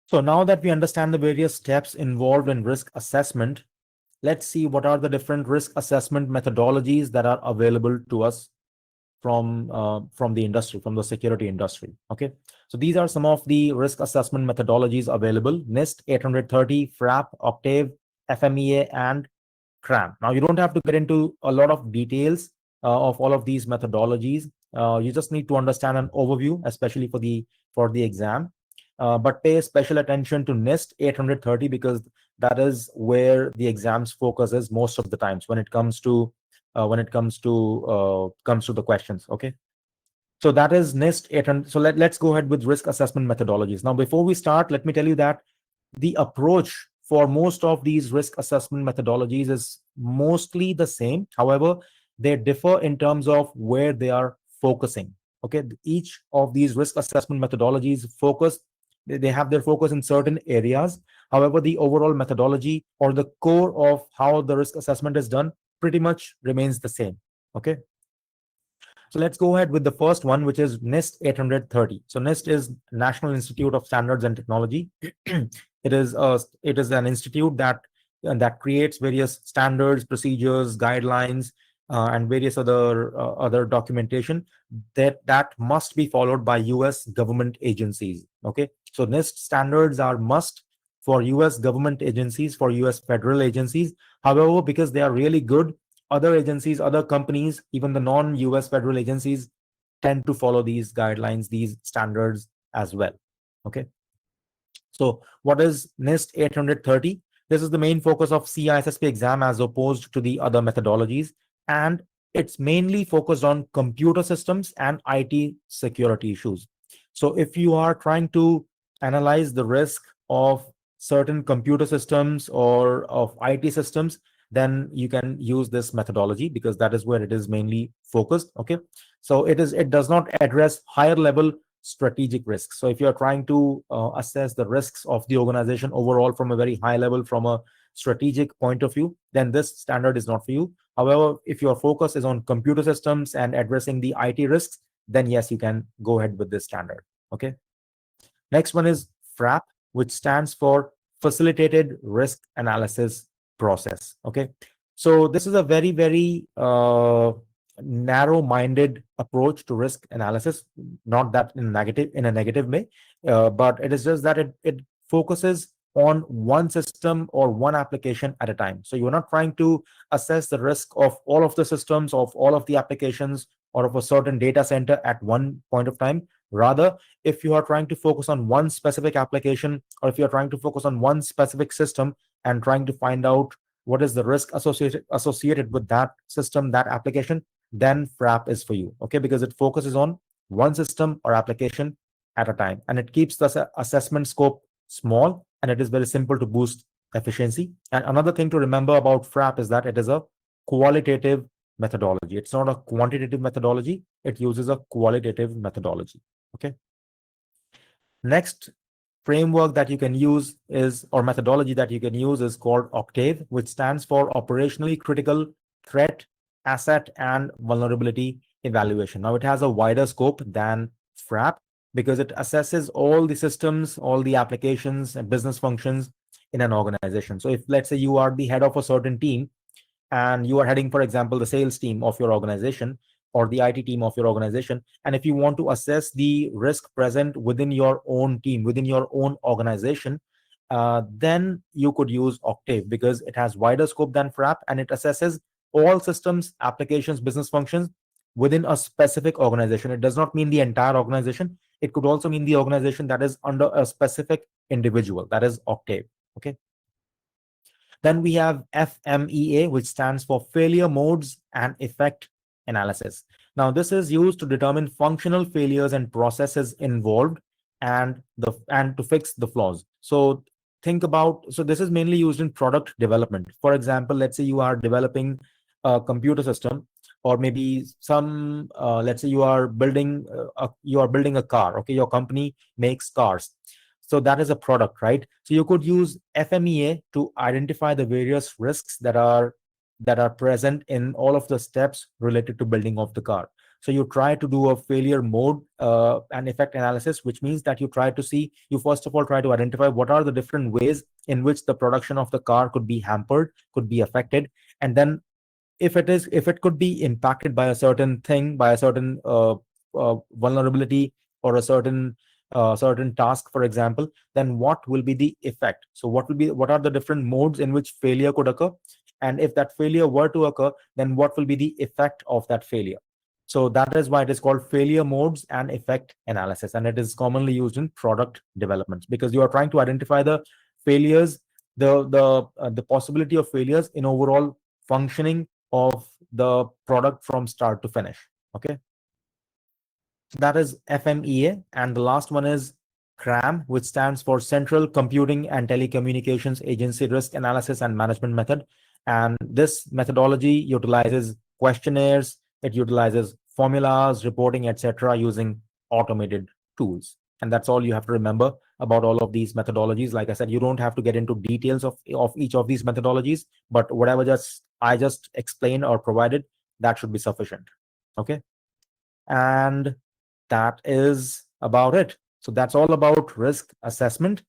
So now that we understand the various steps involved in risk assessment, let's see what are the different risk assessment methodologies that are available to us from the industry, from the security industry. Okay, so these are some of the risk assessment methodologies available: NIST 830, FRAP, OCTAVE, FMEA, and CRAMM. Now, you don't have to get into a lot of details of all of these methodologies. You just need to understand an overview, especially for the exam. But pay special attention to NIST 830 because that is where the exams focus is most of the times when it comes to the questions. Okay, so that is NIST 800. So let's go ahead with risk assessment methodologies. Now, before we start, let me tell you that the approach for most of these risk assessment methodologies is mostly the same. However, they differ in terms of where they are focusing. Okay, each of these risk assessment methodologies they have their focus in certain areas. However, the overall methodology or the core of how the risk assessment is done pretty much remains the same. Okay, so let's go ahead with the first one, which is NIST 830. So NIST is National Institute of Standards and Technology. It is an institute that creates various standards, procedures, guidelines, and various other documentation that must be followed by U.S. government agencies. Okay, so NIST standards are must for U.S. government agencies, for U.S. federal agencies. However, because they are really good, other agencies, other companies, even the non-US federal agencies tend to follow these guidelines, these standards as well. Okay, so what is NIST 830? This is the main focus of CISSP exam as opposed to the other methodologies, and it's mainly focused on computer systems and IT security issues. So if you are trying to analyze the risk of certain computer systems or of IT systems, then you can use this methodology because that is where it is mainly focused. Okay, so it does not address higher level strategic risks. So if you're trying to assess the risks of the organization overall from a very high level, from a strategic point of view, then this standard is not for you. However, if your focus is on computer systems and addressing the IT risks, then yes, you can go ahead with this standard. Okay, next one is FRAP, which stands for Facilitated Risk Analysis Process. Okay, so this is a very, very narrow-minded approach to risk analysis. Not that in a negative way, but it is just that it focuses on one system or one application at a time. So you're not trying to assess the risk of all of the systems, of all of the applications, or of a certain data center at one point of time. Rather, if you are trying to focus on one specific application, or if you're trying to focus on one specific system and trying to find out what is the risk associated with that system, that application, then FRAP is for you. Okay, because it focuses on one system or application at a time, and it keeps the assessment scope small, and it is very simple to boost efficiency. And another thing to remember about FRAP is that it is a qualitative methodology. It's not a quantitative methodology. It uses a qualitative methodology. Okay, next framework that you can use is, or methodology that you can use is called OCTAVE, which stands for Operationally Critical Threat, Asset, and Vulnerability Evaluation. Now, it has a wider scope than FRAP because it assesses all the systems, all the applications and business functions in an organization. So if, let's say, you are the head of a certain team and you are heading, for example, the sales team of your organization or the IT team of your organization, and if you want to assess the risk present within your own team, within your own organization, then you could use OCTAVE because it has wider scope than FRAP, and it assesses all systems, applications, business functions within a specific organization. It does not mean the entire organization. It could also mean the organization that is under a specific individual. That is OCTAVE. Okay. Then we have FMEA, which stands for Failure Modes and Effect Analysis. Now, this is used to determine functional failures and processes involved and to fix the flaws. So this is mainly used in product development. For example, let's say you are developing a computer system, or maybe let's say you are building a car. Okay, your company makes cars. So that is a product, right? So you could use FMEA to identify the various risks that are present in all of the steps related to building of the car. So you try to do a failure mode and effect analysis, which means that you first of all try to identify what are the different ways in which the production of the car could be hampered, could be affected. And then if it could be impacted by a certain thing, by a certain vulnerability, or a certain task, for example, then what will be the effect? So what are the different modes in which failure could occur? And if that failure were to occur, then what will be the effect of that failure? So that is why it is called failure modes and effect analysis, and it is commonly used in product development, because you are trying to identify the failures, the possibility of failures in overall functioning of the product from start to finish. Okay, that is FMEA. And the last one is CRAMM, which stands for Central Computing and Telecommunications Agency Risk Analysis and Management Method. And this methodology utilizes questionnaires, it utilizes formulas, reporting, etc., using automated tools. And that's all you have to remember about all of these methodologies. Like I said, you don't have to get into details of each of these methodologies, but whatever I just explained or provided, that should be sufficient. Okay. And that is about it. So that's all about risk assessment.